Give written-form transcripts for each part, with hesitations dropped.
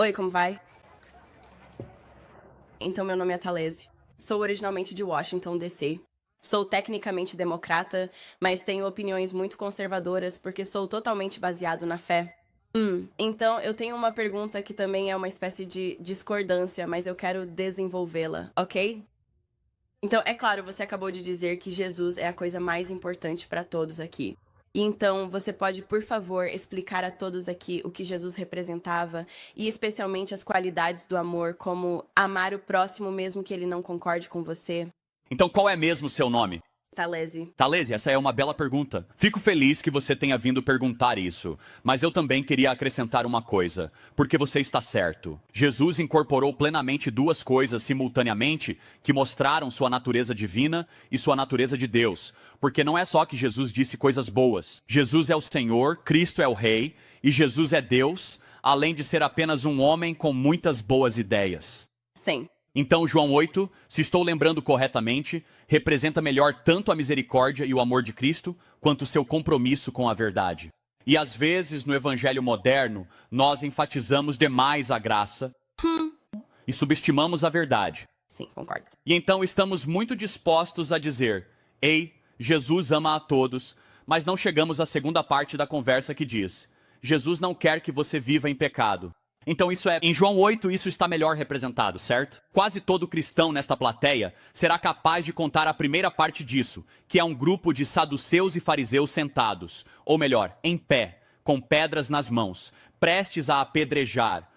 Oi, como vai? Então, meu nome é Thalese. Sou originalmente de Washington, D.C. Sou tecnicamente democrata, mas tenho opiniões muito conservadoras porque sou totalmente baseado na fé. Então eu tenho uma pergunta que também é uma espécie de discordância, mas eu quero desenvolvê-la, ok? Então, é claro, você acabou de dizer que Jesus é a coisa mais importante para todos aqui. E então, você pode, por favor, explicar a todos aqui o que Jesus representava e especialmente as qualidades do amor, como amar o próximo mesmo que ele não concorde com você? Então qual é mesmo o seu nome? Thalese. Thalese, essa é uma bela pergunta. Fico feliz que você tenha vindo perguntar isso, mas eu também queria acrescentar uma coisa, porque você está certo. Jesus incorporou plenamente duas coisas simultaneamente que mostraram sua natureza divina e sua natureza de Deus, porque não é só que Jesus disse coisas boas. Jesus é o Senhor, Cristo é o Rei, e Jesus é Deus, além de ser apenas um homem com muitas boas ideias. Sim. Então, João 8, se estou lembrando corretamente, representa melhor tanto a misericórdia e o amor de Cristo, quanto o seu compromisso com a verdade. E às vezes, no evangelho moderno, nós enfatizamos demais a graça e subestimamos a verdade. Sim, concordo. E então estamos muito dispostos a dizer: ei, Jesus ama a todos, mas não chegamos à segunda parte da conversa que diz: Jesus não quer que você viva em pecado. Então em João 8 isso está melhor representado, certo? Quase todo cristão nesta plateia será capaz de contar a primeira parte disso, que é um grupo de saduceus e fariseus sentados, ou melhor, em pé, com pedras nas mãos, prestes a apedrejar,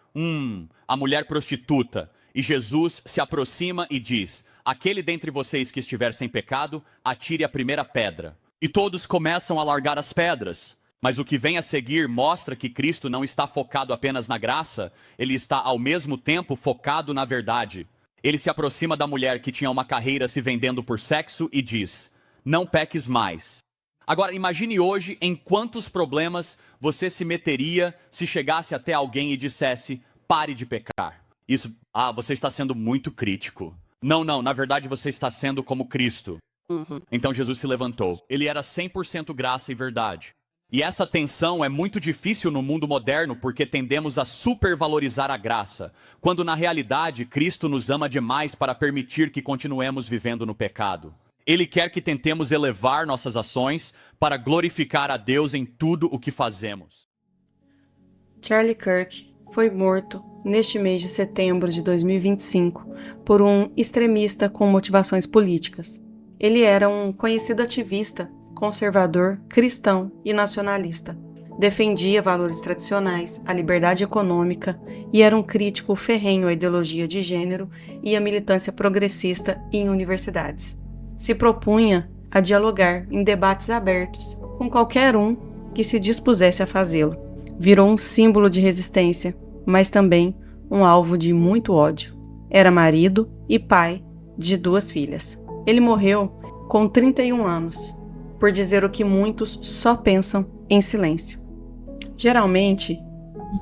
a mulher prostituta. E Jesus se aproxima e diz: aquele dentre vocês que estiver sem pecado, atire a primeira pedra. E todos começam a largar as pedras. Mas o que vem a seguir mostra que Cristo não está focado apenas na graça, ele está ao mesmo tempo focado na verdade. Ele se aproxima da mulher que tinha uma carreira se vendendo por sexo e diz: não peques mais. Agora imagine hoje em quantos problemas você se meteria se chegasse até alguém e dissesse: pare de pecar. Você está sendo muito crítico. Não, na verdade você está sendo como Cristo. Então Jesus se levantou. Ele era 100% graça e verdade. E essa tensão é muito difícil no mundo moderno porque tendemos a supervalorizar a graça, quando na realidade Cristo nos ama demais para permitir que continuemos vivendo no pecado. Ele quer que tentemos elevar nossas ações para glorificar a Deus em tudo o que fazemos. Charlie Kirk foi morto neste mês de setembro de 2025 por um extremista com motivações políticas. Ele era um conhecido ativista conservador, cristão e nacionalista. Defendia valores tradicionais, a liberdade econômica e era um crítico ferrenho à ideologia de gênero e à militância progressista em universidades. Se propunha a dialogar em debates abertos com qualquer um que se dispusesse a fazê-lo. Virou um símbolo de resistência, mas também um alvo de muito ódio. Era marido e pai de 2 filhas. Ele morreu com 31 anos. Por dizer o que muitos só pensam em silêncio. Geralmente,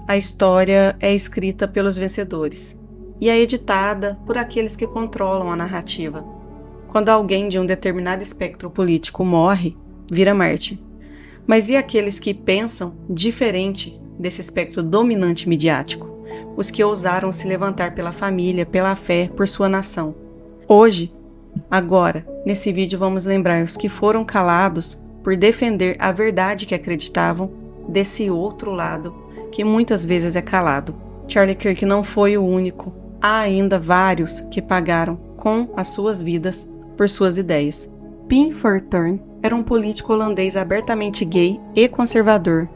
a história é escrita pelos vencedores e é editada por aqueles que controlam a narrativa. Quando alguém de um determinado espectro político morre, vira mártir. Mas e aqueles que pensam diferente desse espectro dominante midiático? Os que ousaram se levantar pela família, pela fé, por sua nação. Hoje, agora, nesse vídeo vamos lembrar os que foram calados por defender a verdade que acreditavam desse outro lado, que muitas vezes é calado. Charlie Kirk não foi o único. Há ainda vários que pagaram com as suas vidas por suas ideias. Pim Fortuyn era um político holandês abertamente gay e conservador.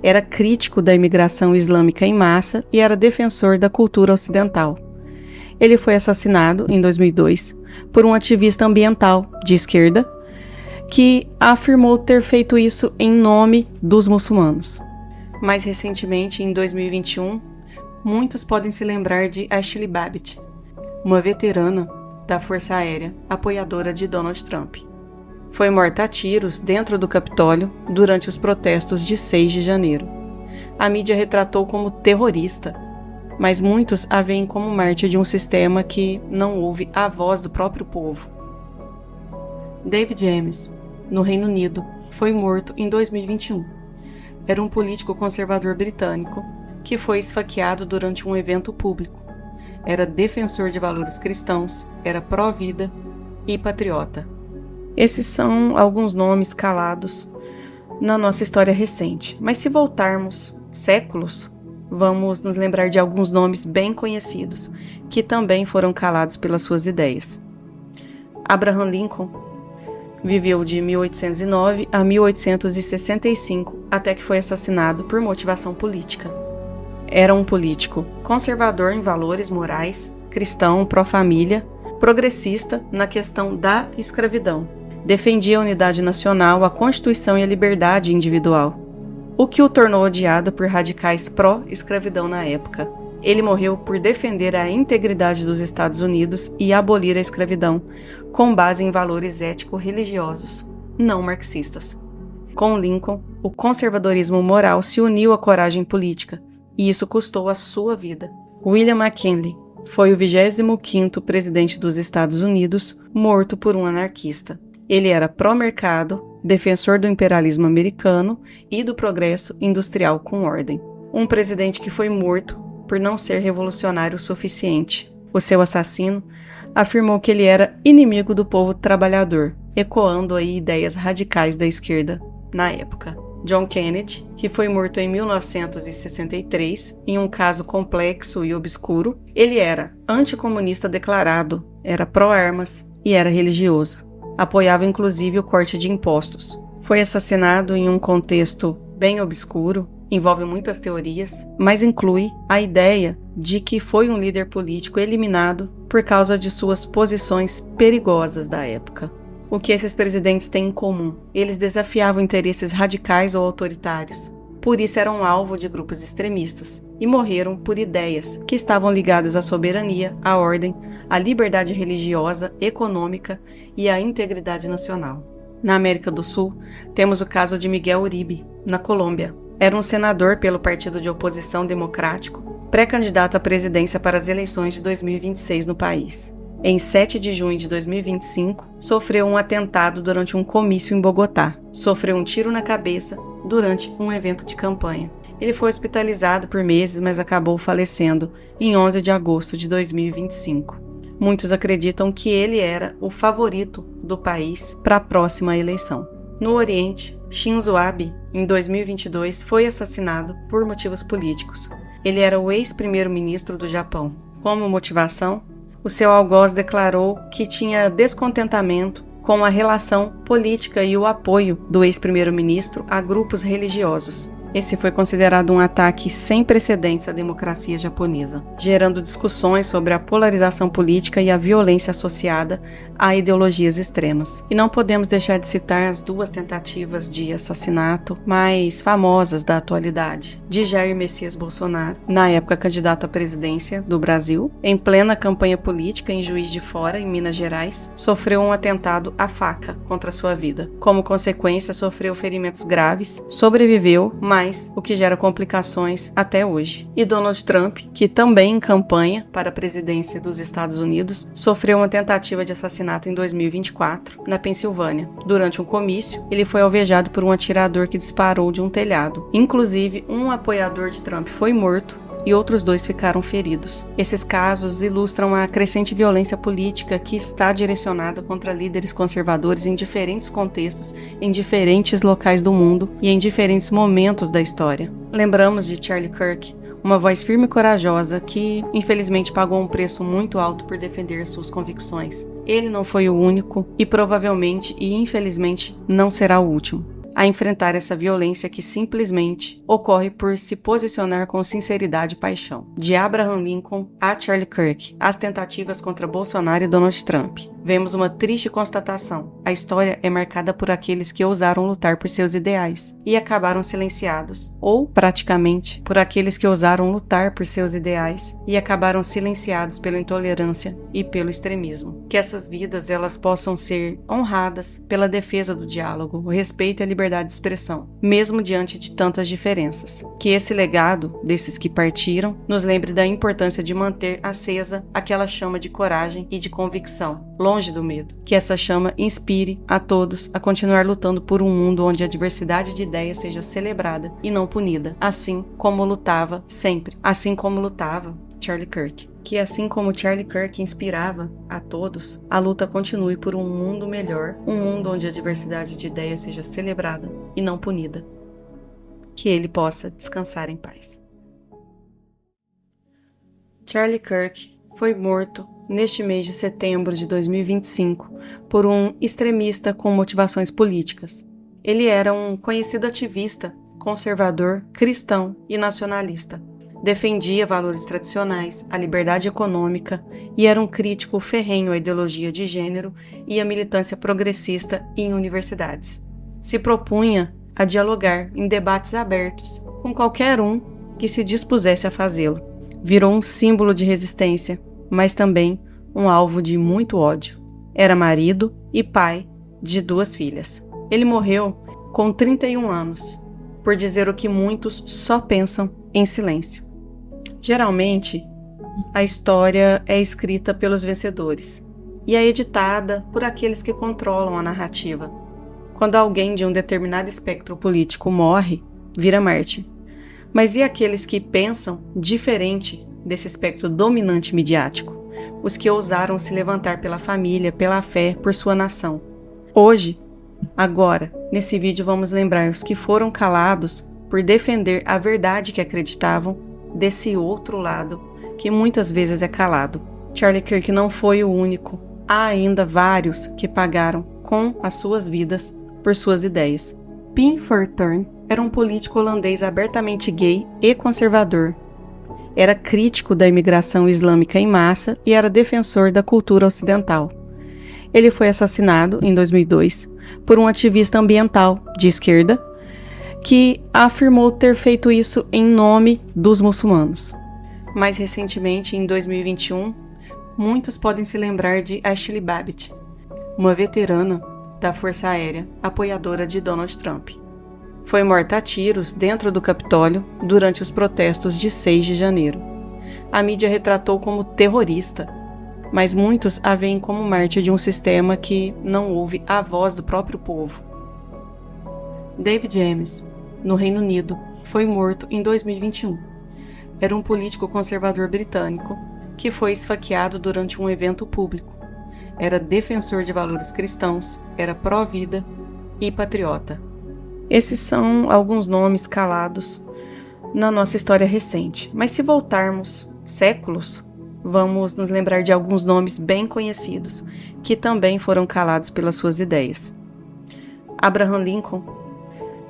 Era crítico da imigração islâmica em massa e era defensor da cultura ocidental. Ele foi assassinado em 2002 por um ativista ambiental de esquerda que afirmou ter feito isso em nome dos muçulmanos. Mais recentemente, em 2021, muitos podem se lembrar de Ashley Babbitt, uma veterana da Força Aérea, apoiadora de Donald Trump. Foi morta a tiros dentro do Capitólio durante os protestos de 6 de janeiro. A mídia retratou como terrorista, mas muitos a veem como mártir de um sistema que não ouve a voz do próprio povo. David James, no Reino Unido, foi morto em 2021. Era um político conservador britânico que foi esfaqueado durante um evento público. Era defensor de valores cristãos, era pró-vida e patriota. Esses são alguns nomes calados na nossa história recente. Mas se voltarmos séculos, vamos nos lembrar de alguns nomes bem conhecidos, que também foram calados pelas suas ideias. Abraham Lincoln viveu de 1809 a 1865, até que foi assassinado por motivação política. Era um político conservador em valores morais, cristão, pró-família, progressista na questão da escravidão. Defendia a unidade nacional, a Constituição e a liberdade individual, o que o tornou odiado por radicais pró-escravidão na época. Ele morreu por defender a integridade dos Estados Unidos e abolir a escravidão, com base em valores ético-religiosos, não marxistas. Com Lincoln, o conservadorismo moral se uniu à coragem política, e isso custou a sua vida. William McKinley foi o 25º presidente dos Estados Unidos, morto por um anarquista. Ele era pró-mercado, defensor do imperialismo americano e do progresso industrial com ordem. Um presidente que foi morto por não ser revolucionário o suficiente. O seu assassino afirmou que ele era inimigo do povo trabalhador, ecoando aí ideias radicais da esquerda na época. John Kennedy, que foi morto em 1963, em um caso complexo e obscuro, ele era anticomunista declarado, era pró-armas e era religioso. Apoiava inclusive o corte de impostos. Foi assassinado em um contexto bem obscuro, envolve muitas teorias, mas inclui a ideia de que foi um líder político eliminado por causa de suas posições perigosas da época. O que esses presidentes têm em comum? Eles desafiavam interesses radicais ou autoritários. Por isso eram alvo de grupos extremistas e morreram por ideias que estavam ligadas à soberania, à ordem, à liberdade religiosa, econômica e à integridade nacional. Na América do Sul, temos o caso de Miguel Uribe, na Colômbia. Era um senador pelo partido de oposição democrático, pré-candidato à presidência para as eleições de 2026 no país. Em 7 de junho de 2025, sofreu um atentado durante um comício em Bogotá. Sofreu um tiro na cabeça durante um evento de campanha. Ele foi hospitalizado por meses, mas acabou falecendo em 11 de agosto de 2025. Muitos acreditam que ele era o favorito do país para a próxima eleição. No Oriente, Shinzo Abe, em 2022, foi assassinado por motivos políticos. Ele era o ex-primeiro-ministro do Japão. Como motivação, o seu algoz declarou que tinha descontentamento com a relação política e o apoio do ex-primeiro-ministro a grupos religiosos. Esse foi considerado um ataque sem precedentes à democracia japonesa, gerando discussões sobre a polarização política e a violência associada a ideologias extremas. E não podemos deixar de citar as duas tentativas de assassinato mais famosas da atualidade, de Jair Messias Bolsonaro, na época candidato à presidência do Brasil, em plena campanha política em Juiz de Fora, em Minas Gerais, sofreu um atentado à faca contra sua vida. Como consequência, sofreu ferimentos graves, sobreviveu, mas o que gera complicações até hoje. E Donald Trump, que também em campanha para a presidência dos Estados Unidos, sofreu uma tentativa de assassinato em 2024, na Pensilvânia. Durante um comício, ele foi alvejado por um atirador que disparou de um telhado. Inclusive, um apoiador de Trump foi morto e outros 2 ficaram feridos. Esses casos ilustram a crescente violência política que está direcionada contra líderes conservadores em diferentes contextos, em diferentes locais do mundo e em diferentes momentos da história. Lembramos de Charlie Kirk, uma voz firme e corajosa que, infelizmente, pagou um preço muito alto por defender suas convicções. Ele não foi o único e provavelmente e infelizmente não será o último a enfrentar essa violência que simplesmente ocorre por se posicionar com sinceridade e paixão. De Abraham Lincoln a Charlie Kirk, as tentativas contra Bolsonaro e Donald Trump. Vemos uma triste constatação. A história é marcada por aqueles que ousaram lutar por seus ideais e acabaram silenciados, ou, praticamente, por aqueles que ousaram lutar por seus ideais e acabaram silenciados pela intolerância e pelo extremismo. Que essas vidas elas possam ser honradas pela defesa do diálogo, o respeito e a liberdade de expressão, mesmo diante de tantas diferenças. Que esse legado desses que partiram nos lembre da importância de manter acesa aquela chama de coragem e de convicção, longe longe do medo. Que essa chama inspire a todos a continuar lutando por um mundo onde a diversidade de ideias seja celebrada e não punida, assim como lutava sempre, assim como lutava Charlie Kirk. Que assim como Charlie Kirk inspirava a todos, a luta continue por um mundo melhor, um mundo onde a diversidade de ideias seja celebrada e não punida. Que ele possa descansar em paz. Charlie Kirk foi morto neste mês de setembro de 2025 por um extremista com motivações políticas. Ele era um conhecido ativista, conservador, cristão e nacionalista. Defendia valores tradicionais, a liberdade econômica e era um crítico ferrenho à ideologia de gênero e à militância progressista em universidades. Se propunha a dialogar em debates abertos com qualquer um que se dispusesse a fazê-lo. Virou um símbolo de resistência, mas também um alvo de muito ódio. Era marido e pai de 2 filhas. Ele morreu com 31 anos, por dizer o que muitos só pensam em silêncio. Geralmente, a história é escrita pelos vencedores e é editada por aqueles que controlam a narrativa. Quando alguém de um determinado espectro político morre, vira mártir. Mas e aqueles que pensam diferente desse espectro dominante midiático? Os que ousaram se levantar pela família, pela fé, por sua nação. Hoje, agora, nesse vídeo vamos lembrar os que foram calados por defender a verdade que acreditavam desse outro lado, que muitas vezes é calado. Charlie Kirk não foi o único. Há ainda vários que pagaram com as suas vidas por suas ideias. Pim Fortuyn era um político holandês abertamente gay e conservador. Era crítico da imigração islâmica em massa e era defensor da cultura ocidental. Ele foi assassinado em 2002 por um ativista ambiental de esquerda que afirmou ter feito isso em nome dos muçulmanos. Mais recentemente, em 2021, muitos podem se lembrar de Ashley Babbitt, uma veterana da Força Aérea, apoiadora de Donald Trump. Foi morta a tiros dentro do Capitólio durante os protestos de 6 de janeiro. A mídia retratou como terrorista, mas muitos a veem como mártir de um sistema que não ouve a voz do próprio povo. David Amess, no Reino Unido, foi morto em 2021. Era um político conservador britânico que foi esfaqueado durante um evento público. Era defensor de valores cristãos, era pró-vida e patriota. Esses são alguns nomes calados na nossa história recente. Mas se voltarmos séculos, vamos nos lembrar de alguns nomes bem conhecidos, que também foram calados pelas suas ideias. Abraham Lincoln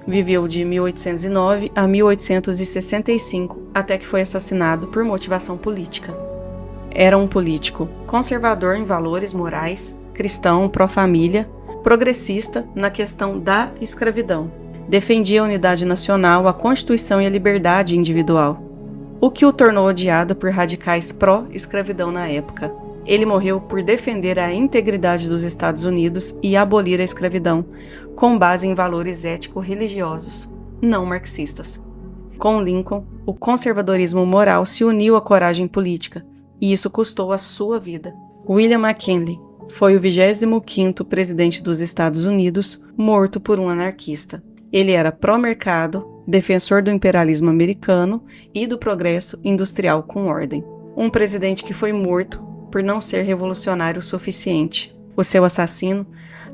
viveu de 1809 a 1865, até que foi assassinado por motivação política. Era um político conservador em valores morais, cristão, pró-família, progressista na questão da escravidão. Defendia a unidade nacional, a Constituição e a liberdade individual, o que o tornou odiado por radicais pró-escravidão na época. Ele morreu por defender a integridade dos Estados Unidos e abolir a escravidão, com base em valores ético-religiosos, não marxistas. Com Lincoln, o conservadorismo moral se uniu à coragem política, e isso custou a sua vida. William McKinley foi o 25º presidente dos Estados Unidos, morto por um anarquista. Ele era pró-mercado, defensor do imperialismo americano e do progresso industrial com ordem. Um presidente que foi morto por não ser revolucionário o suficiente. O seu assassino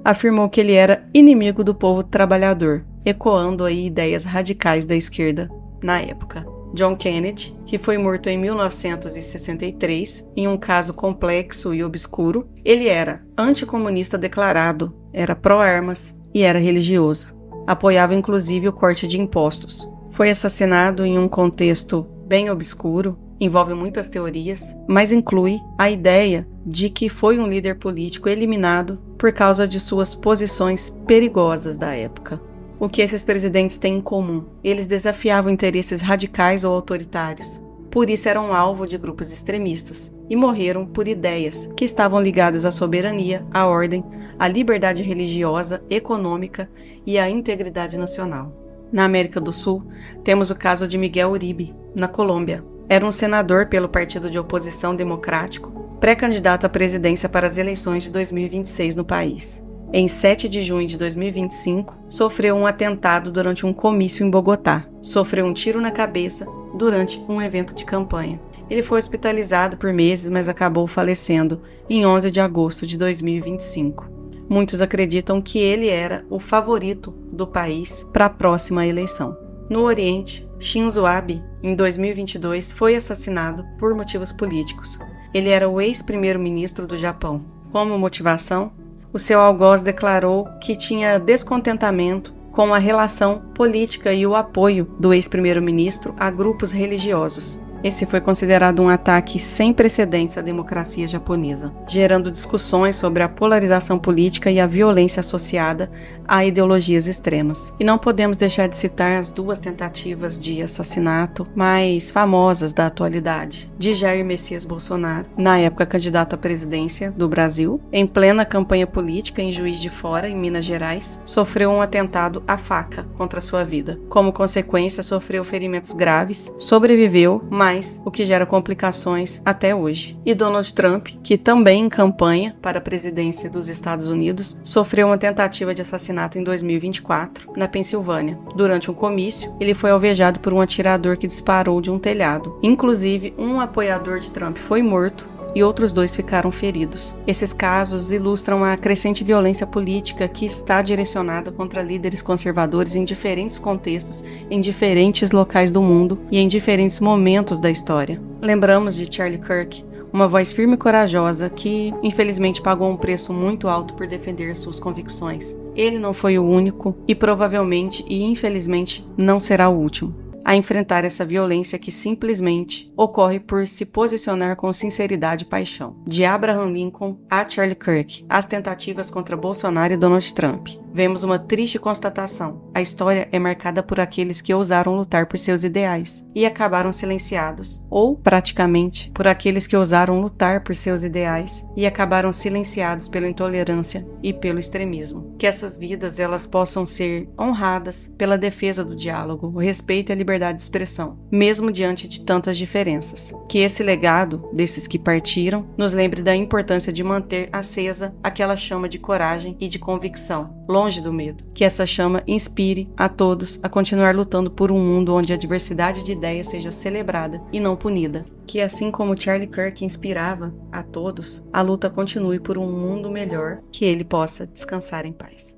afirmou que ele era inimigo do povo trabalhador, ecoando aí ideias radicais da esquerda na época. John Kennedy, que foi morto em 1963, em um caso complexo e obscuro, ele era anticomunista declarado, era pró-armas e era religioso. Apoiava inclusive o corte de impostos. Foi assassinado em um contexto bem obscuro, envolve muitas teorias, mas inclui a ideia de que foi um líder político eliminado por causa de suas posições perigosas da época. O que esses presidentes têm em comum? Eles desafiavam interesses radicais ou autoritários. Por isso eram alvo de grupos extremistas e morreram por ideias que estavam ligadas à soberania, à ordem, à liberdade religiosa, econômica e à integridade nacional. Na América do Sul, temos o caso de Miguel Uribe, na Colômbia. Era um senador pelo partido de oposição democrático pré-candidato à presidência para as eleições de 2026 no país. Em 7 de junho de 2025, sofreu um atentado durante um comício em Bogotá. Sofreu um tiro na cabeça durante um evento de campanha. Ele foi hospitalizado por meses, mas acabou falecendo em 11 de agosto de 2025. Muitos acreditam que ele era o favorito do país para a próxima eleição. No Oriente, Shinzo Abe, em 2022, foi assassinado por motivos políticos. Ele era o ex-primeiro-ministro do Japão. Como motivação, o seu algoz declarou que tinha descontentamento com a relação política e o apoio do ex-primeiro-ministro a grupos religiosos. Esse foi considerado um ataque sem precedentes à democracia japonesa, gerando discussões sobre a polarização política e a violência associada a ideologias extremas. E não podemos deixar de citar as 2 tentativas de assassinato mais famosas da atualidade, de Jair Messias Bolsonaro, na época candidato à presidência do Brasil, em plena campanha política em Juiz de Fora, em Minas Gerais, sofreu um atentado à faca contra sua vida. Como consequência, sofreu ferimentos graves, sobreviveu, mas o que gera complicações até hoje. E Donald Trump, que também em campanha para a presidência dos Estados Unidos, sofreu uma tentativa de assassinato em 2024, na Pensilvânia. Durante um comício, ele foi alvejado por um atirador que disparou de um telhado. Inclusive, um apoiador de Trump foi morto e outros 2 ficaram feridos. Esses casos ilustram a crescente violência política que está direcionada contra líderes conservadores em diferentes contextos, em diferentes locais do mundo e em diferentes momentos da história. Lembramos de Charlie Kirk, uma voz firme e corajosa que, infelizmente, pagou um preço muito alto por defender suas convicções. Ele não foi o único e provavelmente e infelizmente não será o último a enfrentar essa violência que simplesmente ocorre por se posicionar com sinceridade e paixão. De Abraham Lincoln a Charlie Kirk, as tentativas contra Bolsonaro e Donald Trump. Vemos uma triste constatação. A história é marcada por aqueles que ousaram lutar por seus ideais e acabaram silenciados, ou, praticamente, por aqueles que ousaram lutar por seus ideais e acabaram silenciados pela intolerância e pelo extremismo. Que essas vidas elas possam ser honradas pela defesa do diálogo, o respeito e a liberdade de expressão, mesmo diante de tantas diferenças. Que esse legado desses que partiram nos lembre da importância de manter acesa aquela chama de coragem e de convicção, longe do medo. Que essa chama inspire a todos a continuar lutando por um mundo onde a diversidade de ideias seja celebrada e não punida. Que assim como Charlie Kirk inspirava a todos, a luta continue por um mundo melhor, que ele possa descansar em paz.